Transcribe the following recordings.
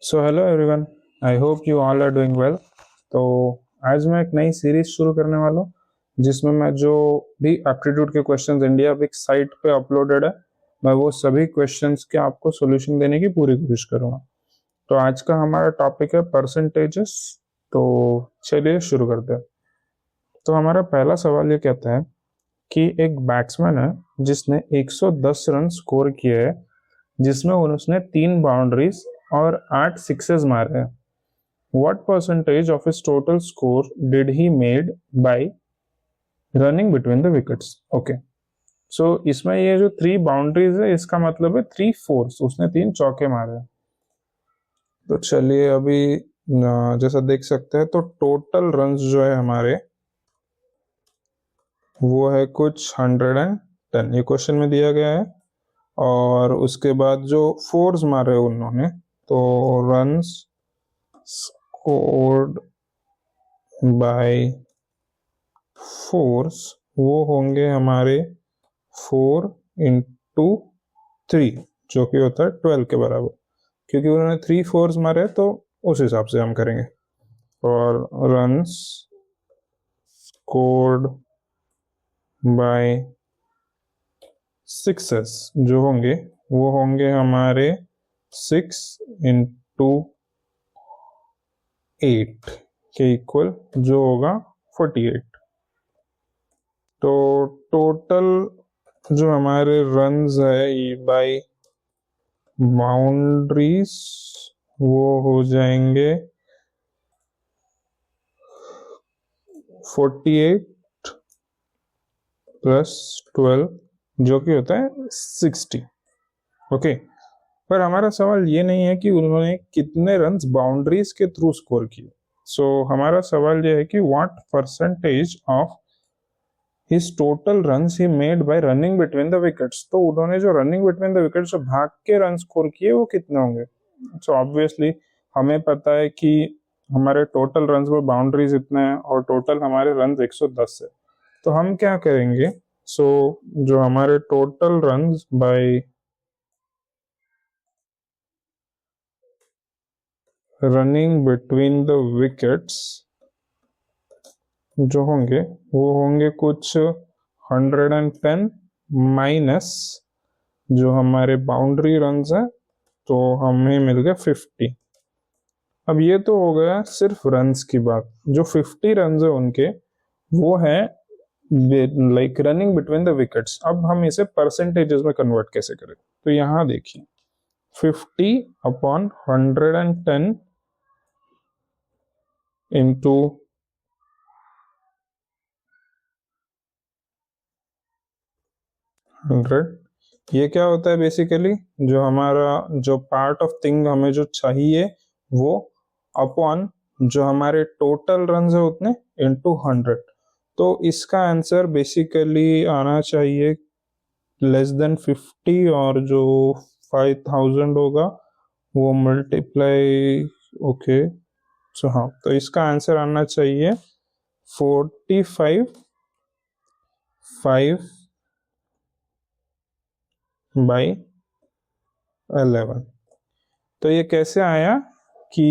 So hello everyone, I hope you all are doing well. तो आज मैं एक नई सीरीज शुरू करने वाला हूँ जिसमें मैं जो भी एप्टीट्यूड के क्वेश्चंस इंडिया बिग साइट पे अपलोडेड है मैं वो सभी क्वेश्चंस के आपको सॉल्यूशन देने की पूरी कोशिश करूँगा। तो आज का हमारा टॉपिक है परसेंटेजेस। तो चलिए शुरू करते हैं। तो हमारा पहला सवाल ये कहता है कि एक बैट्समैन है जिसने 110 रन स्कोर किए हैं, जिसमें उसने 3 बाउंड्रीज और 8 सिक्सेस मारे हैं। What percentage of his total score did he made by running between the wickets? Okay. So इसमें ये जो 3 बाउंड्रीज है इसका मतलब है 3 फोर्स, उसने 3 चौके मारे हैं। तो चलिए अभी जैसा देख सकते हैं तो टोटल रन्स जो है हमारे वो है कुछ 110, ये क्वेश्चन में दिया गया है। और उसके बाद जो फोर्स मारे उन्होंने, तो रन्स स्कोर्ड बाय फोर्स वो होंगे हमारे 4 into 3, जो कि होता है 12 के बराबर, क्योंकि उन्होंने 3 फोर्स मारे तो उस हिसाब से हम करेंगे। और रन्स स्कोर्ड बाय सिक्सेस जो होंगे वो होंगे हमारे 6 into 8 के इक्वल, जो होगा 48। तो टोटल जो हमारे रन्स है बाय बाउंड्रीज वो हो जाएंगे 48 प्लस 12, जो कि होता है 60। ओके, पर हमारा सवाल ये नहीं है कि उन्होंने कितने रन्स बाउंड्रीज के थ्रू स्कोर किए। सो हमारा सवाल ये है कि what percentage of his total runs he made by running between the wickets। तो उन्होंने जो रनिंग बिटवीन द विकेट्स जो भाग के रन स्कोर किए वो कितने होंगे। सो ऑब्वियसली हमें पता है कि हमारे टोटल रन्स पर बाउंड्रीज इतने हैं और टोटल हमारे रन्स 110 है। तो हम क्या करेंगे, जो हमारे total runs bye running between the wickets जो होंगे वो होंगे कुछ 110 माइनस जो हमारे बाउंड्री रन्स है, तो हमें मिल गया 50। अब ये तो हो गया सिर्फ रन्स की बात। जो 50 रन्स है उनके वो है like running between the wickets. अब हम इसे परसेंटेजेस में कन्वर्ट कैसे करें, तो यहाँ देखिए 50/110 इंटू 100, ये क्या होता है बेसिकली, जो हमारा जो पार्ट ऑफ थिंग हमें जो चाहिए वो अपॉन जो हमारे टोटल रन्स है उतने इंटू 100। तो इसका आंसर बेसिकली आना चाहिए लेस देन 50, और जो 5000 होगा वो मल्टीप्लाई, ओके। सो हाँ, तो इसका आंसर आना चाहिए 45/11। तो ये कैसे आया कि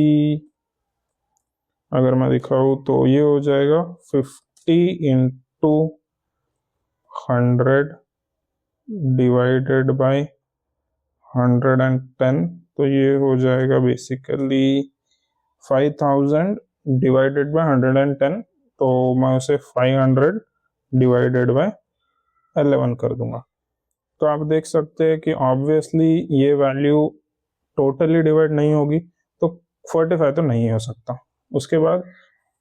अगर मैं दिखाऊं तो ये हो जाएगा 50/100 डिवाइडेड बाय 110। तो ये हो जाएगा बेसिकली 5000 डिवाइडेड बाय 110। तो मैं उसे 500 डिवाइडेड बाय 11 कर दूंगा। तो आप देख सकते हैं कि ऑब्वियसली ये वैल्यू टोटली डिवाइड नहीं होगी, तो 45 तो नहीं हो सकता। उसके बाद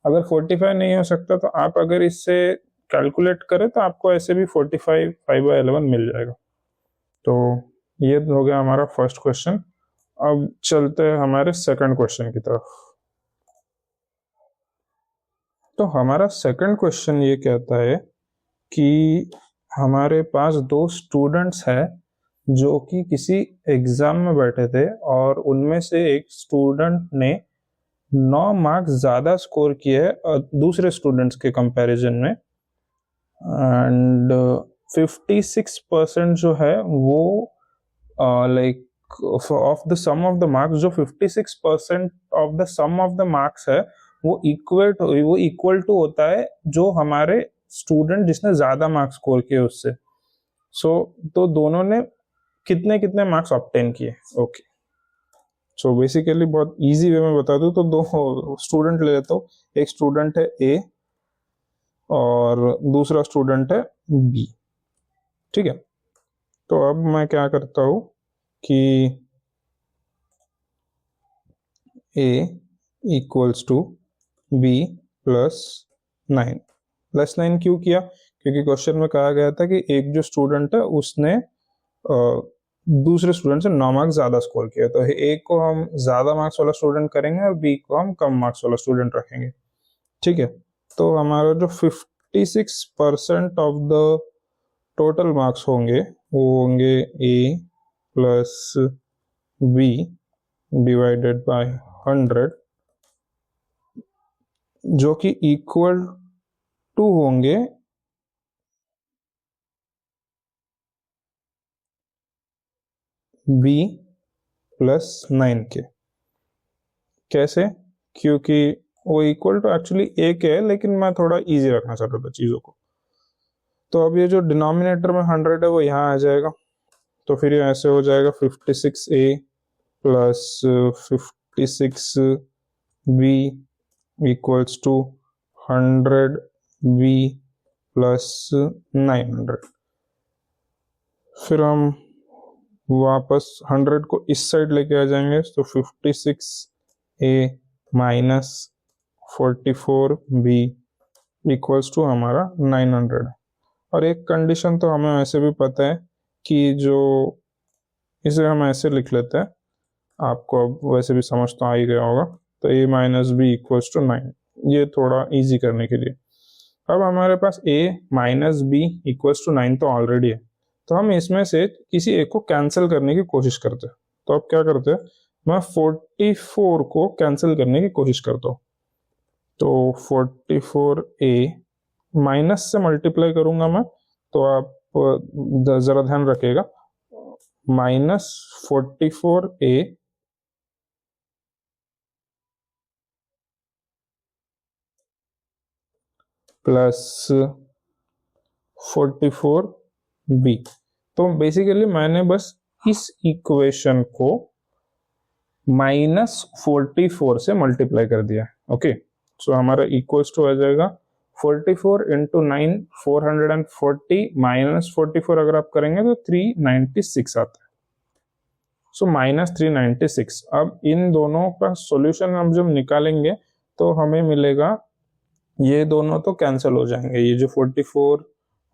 अगर 45 नहीं हो सकता तो आप अगर इससे कैलकुलेट करें तो आपको ऐसे भी 45 5/11 मिल जाएगा। तो ये हो गया हमारा फर्स्ट क्वेश्चन। अब चलते हैं हमारे सेकंड क्वेश्चन की तरफ। तो हमारा सेकंड क्वेश्चन ये कहता है कि हमारे पास 2 स्टूडेंट्स हैं जो कि किसी एग्जाम में बैठे थे, और उनमें से एक स्टूडेंट ने 9 मार्क्स ज्यादा स्कोर किए दूसरे स्टूडेंट्स के कंपैरिजन में, एंड 56% जो है वो like of the sum of the marks, जो 56% of the sum of the marks है वो इक्वल टू होता है जो हमारे स्टूडेंट जिसने ज्यादा मार्क्स स्कोर किए उससे। तो दोनों ने कितने कितने मार्क्स ऑब्टेन किए। ओके, सो बेसिकली बहुत इजी वे में बता दूं तो दो स्टूडेंट ले लेता हूँ। एक स्टूडेंट है ए और दूसरा स्टूडेंट है बी, ठीक है। तो अब मैं क्या करता हूं कि a इक्वल्स टू बी +9 क्यों किया? क्योंकि क्वेश्चन में कहा गया था कि एक जो स्टूडेंट है उसने दूसरे स्टूडेंट से 9 मार्क्स ज्यादा स्कोर किया, तो ए को हम ज्यादा मार्क्स वाला स्टूडेंट करेंगे और बी को हम कम मार्क्स वाला स्टूडेंट रखेंगे, ठीक है। तो हमारा जो 56% ऑफ द टोटल मार्क्स होंगे वो होंगे a plus B divided by 100, जो कि इक्वल टू होंगे b +9 के। कैसे? क्योंकि वो इक्वल टू एक्चुअली a के है, लेकिन मैं थोड़ा इजी रखना चाहता था चीजों को। तो अब ये जो डिनोमिनेटर में 100 है वो यहाँ आ जाएगा, तो फिर ये ऐसे हो जाएगा 56a plus 56b equals to 100b plus 900। फिर हम वापस 100 को इस साइड लेके आ जाएंगे, तो 56a minus 44b equals to हमारा 900। और एक कंडीशन तो हमें वैसे भी पता है कि जो इसे हम ऐसे लिख लेते हैं, आपको अब वैसे भी समझ तो आ ही गया होगा, तो a minus B equals to 9, ये थोड़ा इजी करने के लिए। अब हमारे पास a minus B equals to 9 तो ऑलरेडी है, तो हम इसमें से किसी एक को कैंसिल करने की कोशिश करते हैं। तो अब क्या करते हैं, मैं 44 को कैंसिल करने की कोशिश करता हूँ। तो 44a माइनस से मल्टीप्लाई करूंगा मैं, तो आप जरा ध्यान रखिएगा, -44a प्लस 44b। तो बेसिकली मैंने बस इस इक्वेशन को -44 से मल्टीप्लाई कर दिया। ओके, सो हमारा इक्वल्स टू आ जाएगा 44 इंटू 9 440 माइनस 44 अगर आप करेंगे तो 396 आता है। सो -396। अब इन दोनों का सॉल्यूशन हम जब निकालेंगे तो हमें मिलेगा, ये दोनों तो कैंसिल हो जाएंगे, ये जो 44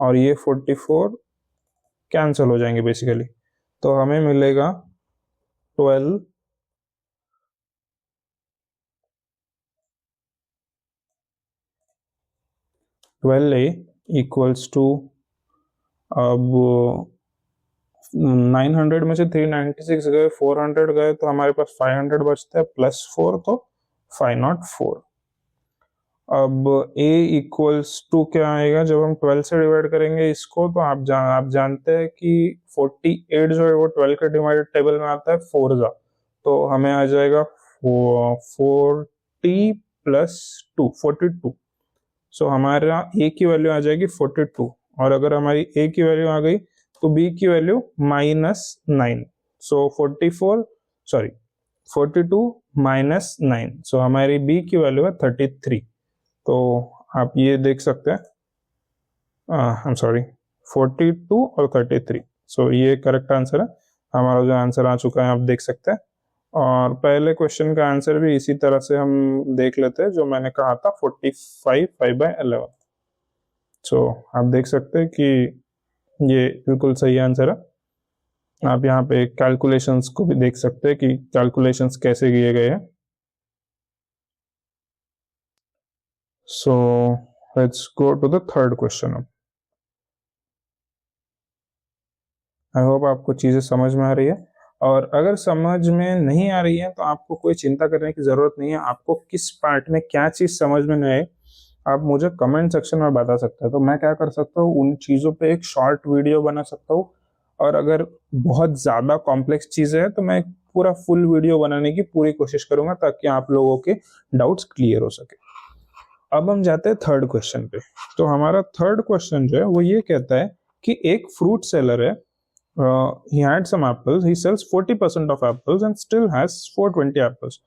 और ये 44 कैंसिल हो जाएंगे बेसिकली, तो हमें मिलेगा 12a इक्वल्स टू, अब 900 में से 396 गए, 400 गए, तो हमारे पास 500 बचता है, +4 तो 504। अब a इक्वल्स टू क्या आएगा, जब हम 12 से डिवाइड करेंगे इसको, तो आप जानते हैं कि 48 जो है वो 12 के डिवाइडेड टेबल में आता है 4 जा, तो हमें आ जाएगा 40 + 2 42। सो हमारा a की वैल्यू आ जाएगी 42, और अगर हमारी a की वैल्यू आ गई तो b की वैल्यू -9। सो 42 -9, सो हमारी b की वैल्यू है 33। तो आप ये देख सकते हैं, आई एम सॉरी, 42 और 33, सो ये करेक्ट आंसर है। हमारा जो आंसर आ चुका है आप देख सकते हैं। और पहले क्वेश्चन का आंसर भी इसी तरह से हम देख लेते हैं, जो मैंने कहा था 45 5/11। सो आप देख सकते हैं कि ये बिल्कुल सही आंसर है। आप यहाँ पे कैलकुलेशंस को भी देख सकते हैं कि कैलकुलेशंस कैसे किए गए हैं। So let's go to the third question. अब आई होप आपको चीजें समझ में आ रही है, और अगर समझ में नहीं आ रही है तो आपको कोई चिंता करने की जरूरत नहीं है। आपको किस पार्ट में क्या चीज समझ में नहीं आए आप मुझे कमेंट सेक्शन में बता सकते हैं, तो मैं क्या कर सकता हूँ, उन चीजों पे एक शॉर्ट वीडियो बना सकता हूँ और अगर बहुत ज़्यादा कॉम्प्लेक्स चीज़ें हैं तो मैं पूरा फुल वीडियो बनाने की पूरी कोशिश करूंगा ताकि आप लोगों के डाउट्स क्लियर हो सके। अब हम जाते हैं थर्ड क्वेश्चन पे। तो हमारा थर्ड क्वेश्चन जो है वो ये कहता है कि एक फ्रूट सेलर है, he had some apples, he sells 40% of apples and still has 420 apples।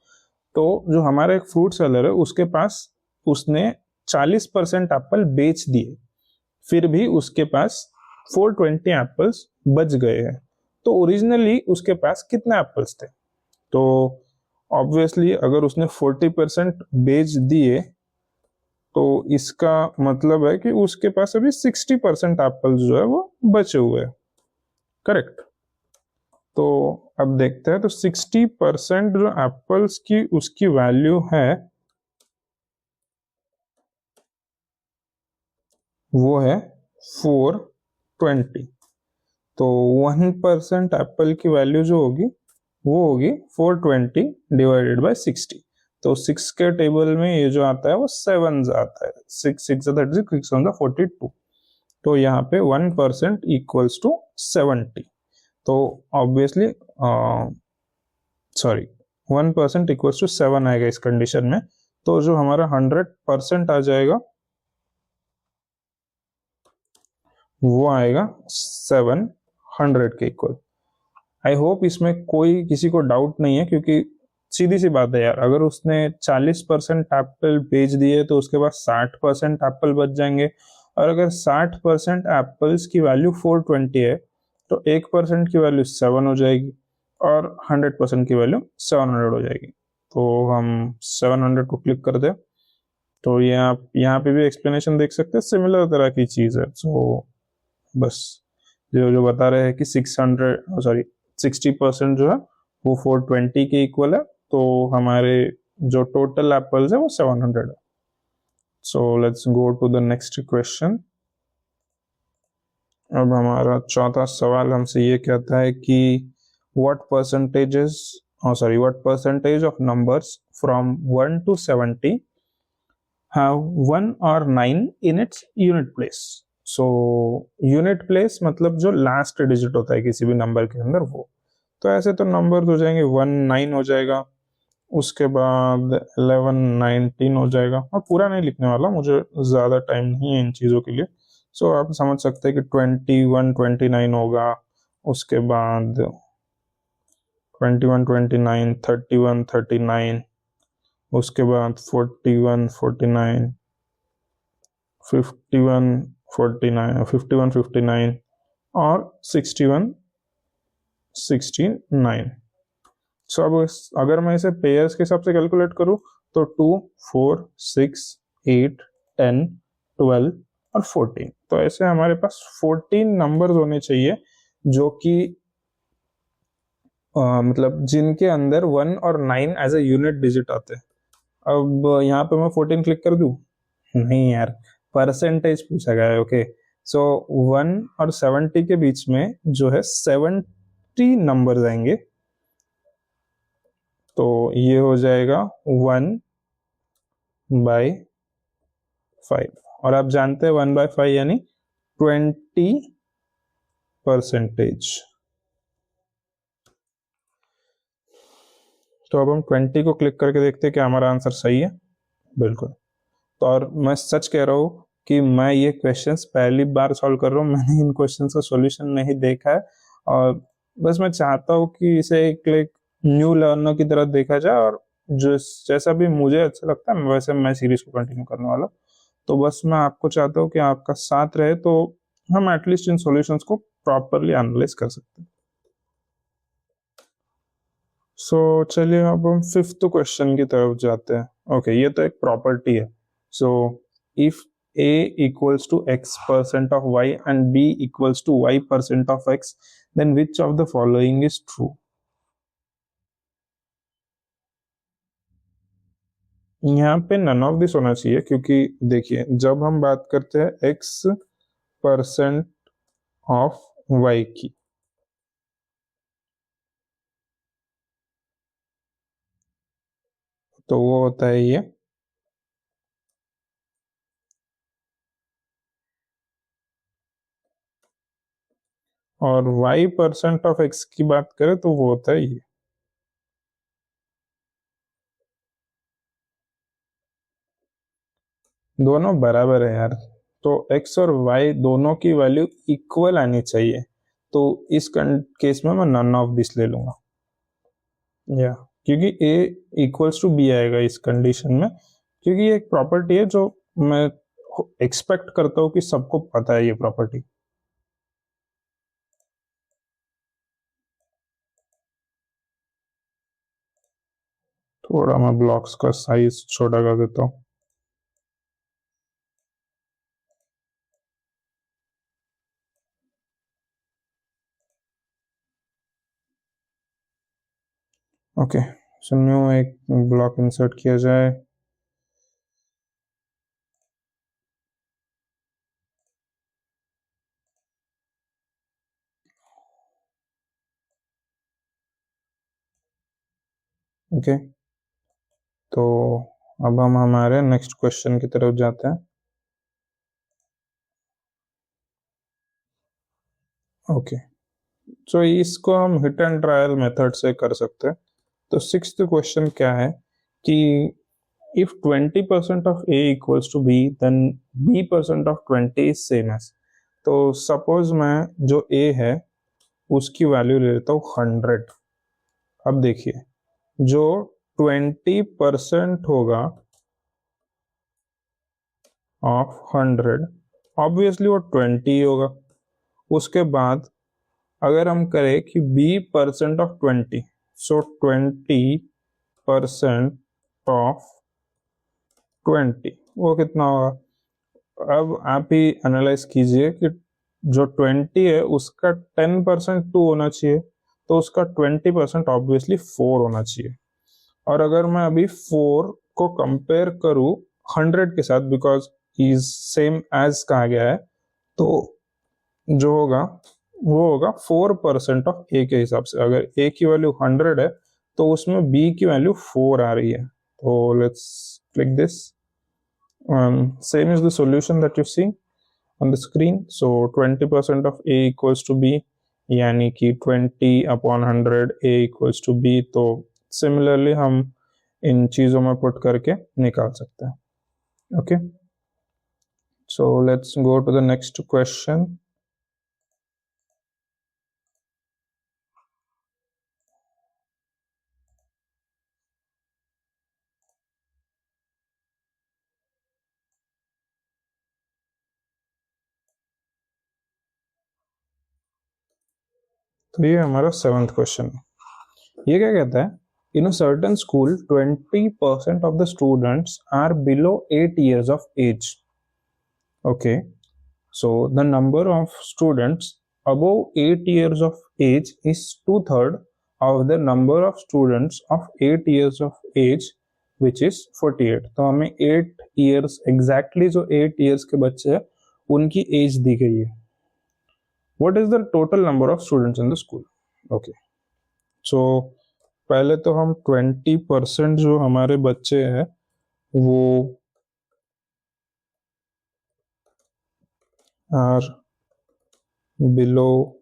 तो जो हमारा एक फ्रूट सेलर है उसके पास उसने 40% एप्पल बेच दिए, फिर भी उसके पास 420 एप्पल्स बच गए हैं। तो ओरिजिनली उसके पास कितने एप्पल्स थे? तो ऑब्वियसली अगर उसने 40% बेच दिए तो इसका मतलब है कि उसके पास अभी 60% एप्पल्स जो है वो बचे हुए हैं। करेक्ट। तो अब देखते हैं, तो 60% जो एप्पल्स की उसकी वैल्यू है वो है 420। तो 1% एप्पल की वैल्यू जो होगी वो होगी 420 डिवाइडेड बाय 60। तो 6 के टेबल में ये जो आता है वो 7 आता है, 6 6 तो यहाँ पे 1% इक्वल्स टू 70। तो ऑब्वियसली सॉरी 1% इक्वल्स टू 7 आएगा इस कंडीशन में। तो जो हमारा 100% आ जाएगा वो आएगा 700 के इक्वल। आई होप इसमें कोई किसी को डाउट नहीं है, क्योंकि सीधी सी बात है यार, अगर उसने 40% एप्पल बेच दिए तो उसके पास 60% एप्पल बच जाएंगे। और अगर 60% एप्पल्स की वैल्यू 420 है तो 1% की वैल्यू 7 हो जाएगी और 100% की वैल्यू 700 हो जाएगी। तो हम 700 को क्लिक कर दे तो ये आप यहाँ पे भी एक्सप्लेनेशन देख सकते हैं, सिमिलर तरह की चीज है। सो बस जो जो बता रहे हैं कि 60% जो है वो 420 के इक्वल है, तो हमारे जो टोटल एप्पल्स है वो 700 है। So let's go to the next question. अब हमारा चौथा सवाल हमसे ये कहता है कि what percentage of numbers from 1 to 70 have 1 or 9 in its unit place। So unit place मतलब जो लास्ट डिजिट होता है किसी भी नंबर के अंदर वो। तो ऐसे तो नंबर हो जाएंगे 1 9 हो जाएगा, उसके बाद 11 19 हो जाएगा। और पूरा नहीं लिखने वाला, मुझे ज़्यादा टाइम नहीं है इन चीज़ों के लिए। सो आप समझ सकते हैं कि 21 29 होगा, उसके बाद 21 29 31 39, उसके बाद 41 49 51 49 51 59 और 61 69। सो अब अगर मैं इसे पेयर्स के हिसाब से कैलकुलेट करूं तो 2 4 6 8 10 12 और 14। तो ऐसे हमारे पास 14 नंबर्स होने चाहिए जो कि मतलब जिनके अंदर 1 और 9 एज ए यूनिट डिजिट आते हैं। अब यहाँ पे मैं 14 क्लिक कर दूं? नहीं यार, परसेंटेज पूछा गया है। ओके, सो 1 और 70 के बीच में जो है 70 नंबर्स आएंगे। तो ये हो जाएगा 1/5। और आप जानते हैं 1/5 यानी 20%। तो अब हम 20 को क्लिक करके देखते हैं कि हमारा आंसर सही है। बिल्कुल। तो और मैं सच कह रहा हूँ कि मैं ये क्वेश्चंस पहली बार सॉल्व कर रहा हूँ, मैंने इन क्वेश्चंस का सॉल्यूशन नहीं देखा है। और बस मैं चाहता हूँ कि इसे एक न्यू लर्नर की तरह देखा जाए, और जो जैसा भी मुझे अच्छा लगता है वैसे मैं सीरीज को कंटिन्यू करने वाला। तो बस मैं आपको चाहता हूँ कि आपका साथ रहे तो हम एटलीस्ट इन सॉल्यूशंस को प्रॉपरली एनालाइज कर सकते हैं। सो चलिए अब हम फिफ्थ क्वेश्चन की तरफ जाते हैं। ओके, ये तो एक प्रॉपर्टी है। So if a equals to x% of y and b equals to y% of x, then which of the following is true? यहाँ पे नन ऑफ दिस होना चाहिए, क्योंकि देखिए जब हम बात करते हैं x% ऑफ y की, तो वो होता है ये। और y% ऑफ x की बात करें तो वो होता है ये। दोनों बराबर है यार, तो x और y दोनों की वैल्यू इक्वल आनी चाहिए, तो इस केस में मैं नन ऑफ दिस ले लूंगा, या क्योंकि a इक्वल्स टू b आएगा इस कंडीशन में, क्योंकि ये एक प्रॉपर्टी है जो मैं एक्सपेक्ट करता हूँ कि सबको पता है ये प्रॉपर्टी। थोड़ा मैं ब्लॉक्स का साइज छोटा कर देता हूँ। ओके, सो न्यू एक ब्लॉक इंसर्ट किया जाए। ओके, तो अब हम हमारे नेक्स्ट क्वेश्चन की तरफ जाते हैं। ओके, तो इसको हम हिट एंड ट्रायल मेथड से कर सकते हैं। तो सिक्स्थ क्वेश्चन क्या है कि if 20% of a equals to b then b% of 20 is same as। तो सपोज मैं जो a है उसकी वैल्यू ले लेता हूँ 100। अब देखिए, जो 20% होगा ऑफ 100 ऑब्वियसली वो 20 होगा। उसके बाद अगर हम करें कि b% ऑफ 20, सो 20% ऑफ 20 वो कितना होगा। अब आप ही एनालाइज कीजिए कि जो 20 है उसका 10% 2 होना चाहिए, तो उसका 20% ऑब्वियसली 4 होना चाहिए। और अगर मैं अभी 4 को कंपेयर करूं 100 के साथ, बिकॉज इज सेम एज कहा गया है, तो जो होगा वो होगा 4% ऑफ ए के हिसाब से। अगर ए की वैल्यू 100 है तो उसमें बी की वैल्यू 4 आ रही है। तो let's click this. Same is the solution that you see on the screen. So 20% of a equals to b, यानी कि 20/100 a equals to b। तो सिमिलरली हम इन चीजों में पुट करके निकाल सकते हैं। Okay, so let's go to the next question. तो ये हमारा 7th क्वेश्चन। ये क्या कहता है, in a certain school 20% of the students are below 8 years of age। Okay, so the number of students above 8 years of age is 2/3 of the number of students of 8 years of age, which is 48। तो हमें 8 years exactly, जो 8 years के बच्चे हैं उनकी as the गई है। What is the total number of students in the school? Okay, so पहले तो हम 20% जो हमारे बच्चे हैं वो आर बिलो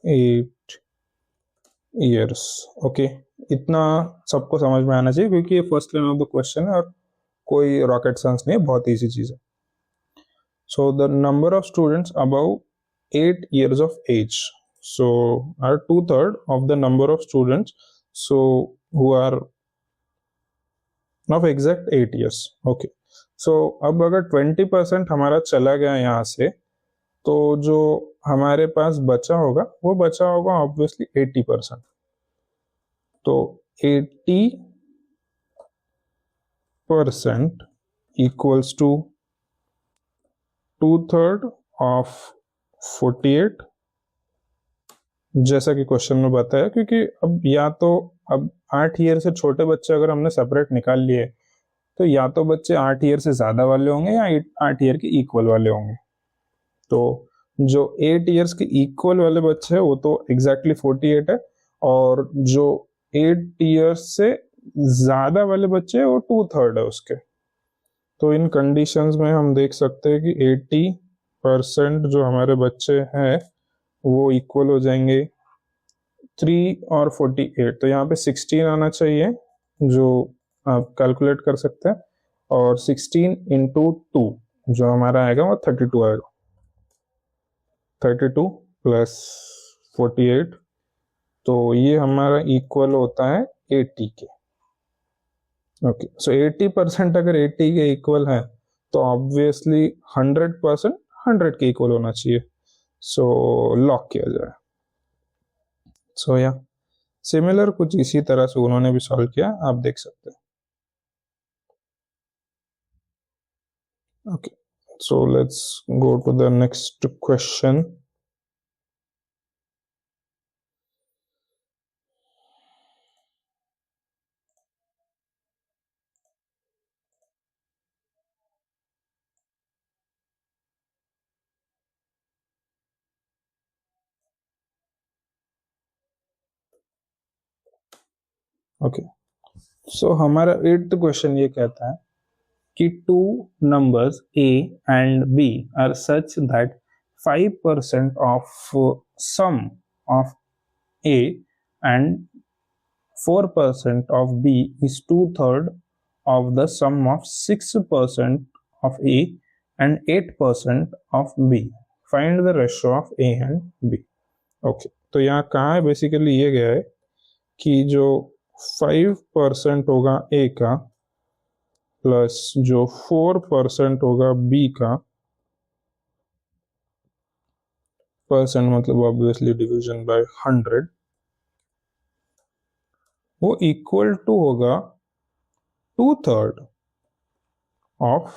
8 years। ओके, इतना सबको समझ में आना चाहिए क्योंकि ये first line of the question है और कोई रॉकेट साइंस नहीं है, बहुत इजी चीज है। So the number of students above 8 years of age, so are 2/3 of the number of students, so who are of exact 8 years। Okay, सो अब अगर 20% हमारा चला गया यहाँ से, तो जो हमारे पास बचा होगा वो बचा होगा ऑब्वियसली 80%। तो 80% इक्वल्स टू 2/3 ऑफ 48, जैसा कि क्वेश्चन में बताया। क्योंकि अब या तो अब 8 ईयर से छोटे बच्चे अगर हमने सेपरेट निकाल लिए, तो या तो बच्चे 8 ईयर से ज्यादा वाले होंगे या 8 ईयर के इक्वल वाले होंगे। तो जो 8 ईयर्स के इक्वल वाले बच्चे हैं वो तो एग्जैक्टली 48 है, और जो 8 ईयर्स से ज्यादा वाले बच्चे हैं वो 2/3 है उसके। तो इन कंडीशंस में हम देख सकते हैं कि 80% जो हमारे बच्चे हैं वो इक्वल हो जाएंगे 3 और 48। तो यहाँ पे 16 आना चाहिए जो आप कैलकुलेट कर सकते हैं, और 16 इंटू 2 जो हमारा आएगा वो 32 आएगा। 32 प्लस 48, तो ये हमारा इक्वल होता है 80 के। ओके, सो 80% अगर 80 के इक्वल है तो ऑब्वियसली 100% 100 के इक्वल होना चाहिए। सो लॉक किया जाए। सो या सिमिलर कुछ इसी तरह से उन्होंने भी सॉल्व किया, आप देख सकते हैं। Okay, so let's go to the next question. Okay, so हमारा 8th क्वेश्चन ये कहता है कि two numbers a and b are such that 5% of sum of a and 4% of b is 2/3 of the sum of 6% of a and 8% of b. Find the ratio of a and b. Okay, तो यहाँ कहाँ है, basically ये गया है कि जो 5% होगा ए का प्लस जो 4% होगा बी का, परसेंट मतलब ऑब्वियसली डिवीजन बाय 100, वो इक्वल टू होगा 2/3 of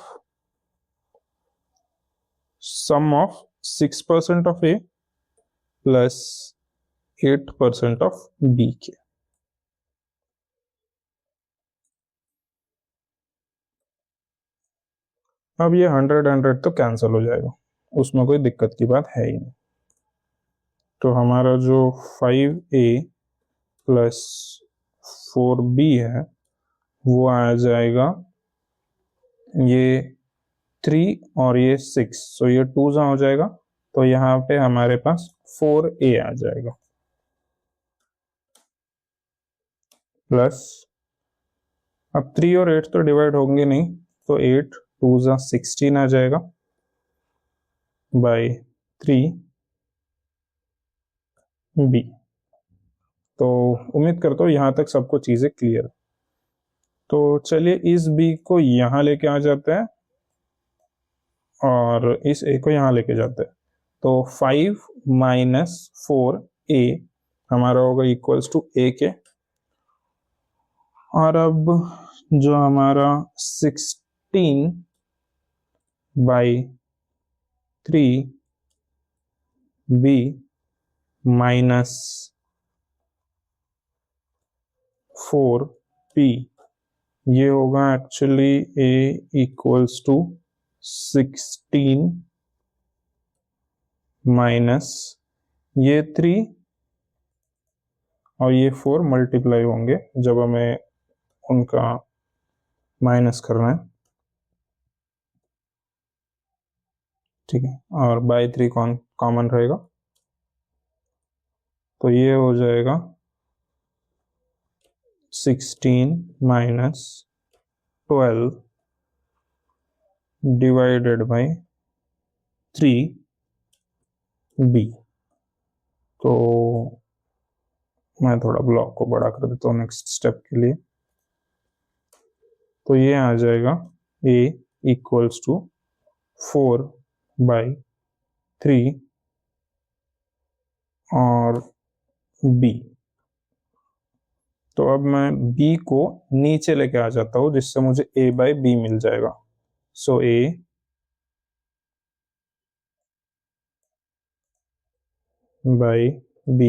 sum of 6% of A plus 8% of B के। अब ये 100 तो कैंसिल हो जाएगा, उसमें कोई दिक्कत की बात है ही नहीं। तो हमारा जो 5a प्लस 4b है वो आ जाएगा ये 3 और ये 6, सो ये 2 जा हो जाएगा, तो यहाँ पे हमारे पास 4a आ जाएगा प्लस, अब 3 और 8 तो डिवाइड होंगे नहीं, तो 8 2 जा 16 आ जाएगा बाय 3b। तो उम्मीद करता हूँ यहाँ तक सबको चीजें क्लियर। तो चलिए इस b को यहाँ लेके आ जाते हैं और इस a को यहाँ लेके जाते हैं। तो 5 माइनस 4a हमारा होगा इक्वल्स टू a के, और अब जो हमारा 16 बाई 3b माइनस 4p, ये होगा actually a equals to 16 minus ये 3 और ये 4 मल्टीप्लाई होंगे जब हमें उनका माइनस करना है, ठीक है, और बाई 3 कॉमन रहेगा, तो ये हो जाएगा 16 माइनस 12 डिवाइडेड बाई 3b। तो मैं थोड़ा ब्लॉक को बड़ा कर देता हूँ नेक्स्ट स्टेप के लिए। तो ये आ जाएगा a इक्वल्स टू 4 बाई 3 और b। तो अब मैं b को नीचे लेके आ जाता हूँ जिससे मुझे a बाई b मिल जाएगा। सो a बाई b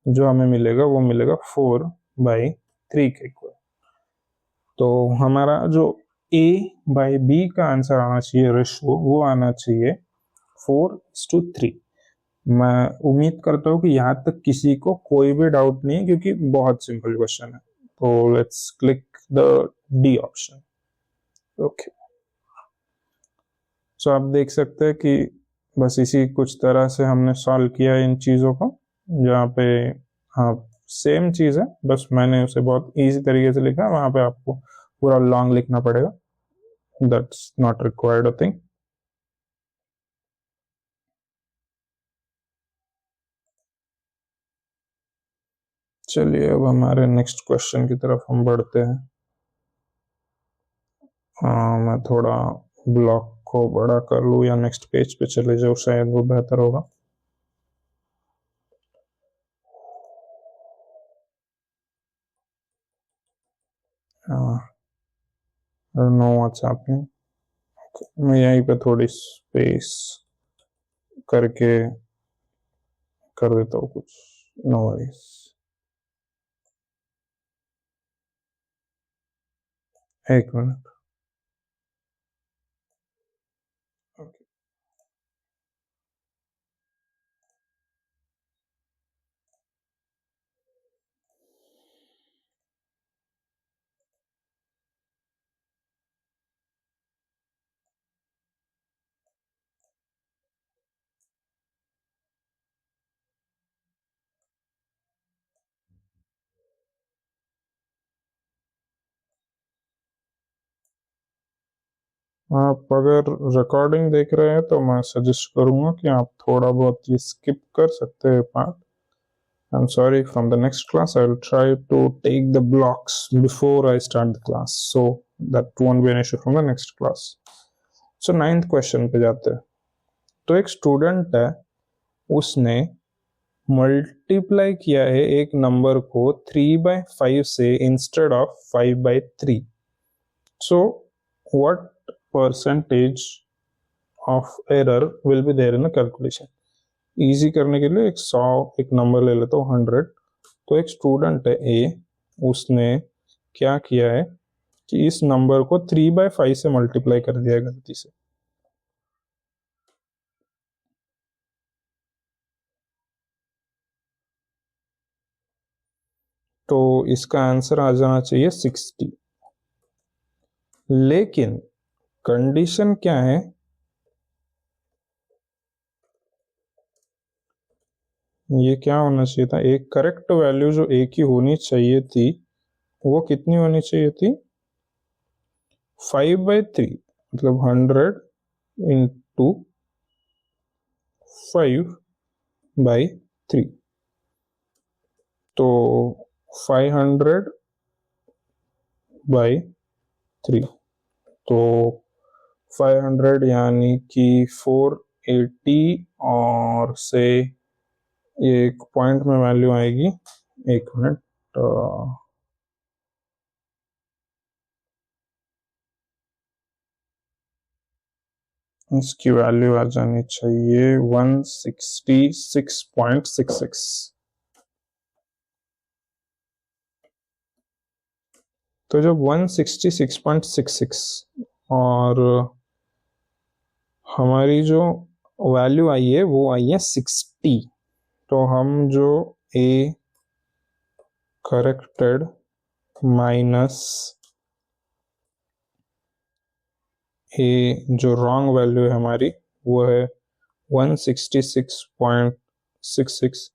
जो हमें मिलेगा वो मिलेगा 4 बाई 3 के इक्वल। तो हमारा जो a बाई b का आंसर आना चाहिए रेशो, वो आना चाहिए 4:3। मैं उम्मीद करता हूँ कि यहाँ तक किसी को कोई भी डाउट नहीं है क्योंकि बहुत सिंपल क्वेश्चन है। तो let's click the D option. Okay, so आप देख सकते हैं कि बस इसी कुछ तरह से हमने सॉल्व किया इन चीज़ों को, जहाँ पे हाँ सेम चीज़ है, बस मैंने उसे बहुत इजी तरीके से लिखा, वहाँ पे आपको पूरा लॉन्ग लिखना पड़ेगा। That's not required a thing. चलिए अब हमारे नेक्स्ट क्वेश्चन की तरफ हम बढ़ते हैं। मैं थोड़ा ब्लॉक को बड़ा कर लूँ या नेक्स्ट पेज पे चले जाओ, शायद वो बेहतर होगा। नो व्हाट्स हैपनिंग, मैं यहीं पे थोड़ी स्पेस करके कर देता हूँ कुछ, नो वरीज। एक मिनट। आप अगर रिकॉर्डिंग देख रहे हैं तो मैं सजेस्ट करूंगा कि आप थोड़ा बहुत ये स्किप कर सकते हैं part. I'm sorry, from the next class I will try to take the blocks before I start the class, so that won't be an issue from the next class. So 9th question पे जाते हैं। तो एक student है, उसने multiply किया है एक नंबर को 3/5 से instead of 5/3। So what percentage of error will be there in the calculation. Easy करने के लिए एक नंबर ले लेता हूँ 100। तो एक स्टूडेंट है ए, उसने क्या किया है कि इस नंबर को 3/5 से मल्टीप्लाई कर दिया है गलती से। तो इसका आंसर आ जाना चाहिए 60। लेकिन कंडीशन क्या है, ये क्या होना चाहिए था, एक करेक्ट वैल्यू जो ए की होनी चाहिए थी वो कितनी होनी चाहिए थी, 5/3, मतलब 100 इंटू 5/3। तो 500/3, तो 500 यानी कि 480, और से ये एक पॉइंट में वैल्यू आएगी, एक मिनट, इसकी वैल्यू आ जानी चाहिए 166.66। तो जब 166.66 और हमारी जो वैल्यू आई है वो आई है 60, तो हम जो ए करेक्टेड माइनस ए जो रॉन्ग वैल्यू है हमारी वो है 166.66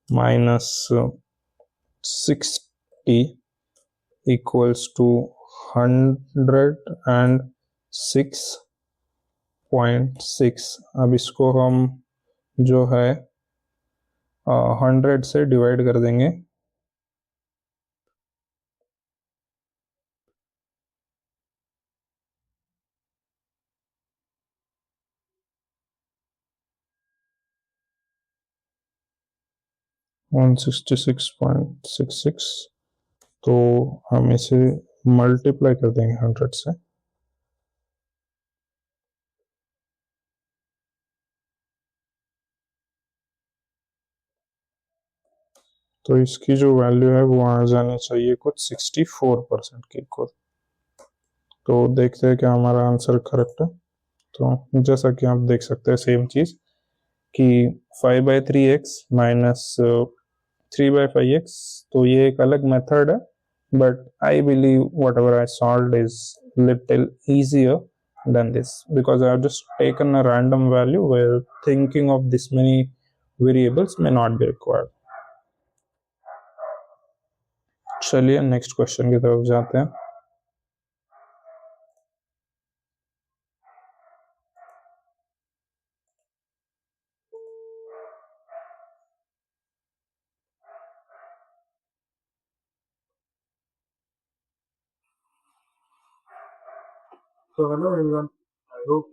माइनस 60 इक्वल्स टू 106.6। अब इसको हम जो है 100 से डिवाइड कर देंगे। वन 166.66, तो हम इसे मल्टीप्लाई कर देंगे 100 से। तो इसकी जो वैल्यू है वो आ जानी चाहिए कुछ 64% के इक्वल। तो देखते हैं क्या हमारा आंसर करेक्ट है। तो जैसा कि आप देख सकते हैं सेम चीज कि 5/3x माइनस 3/5x, तो ये एक अलग मेथड है, but I believe what ever I solve is little easier than this, because I have just taken a random value where thinking of this many variables may not be required. चलिए next question की तरफ जाते हैं. So hello everyone. I hope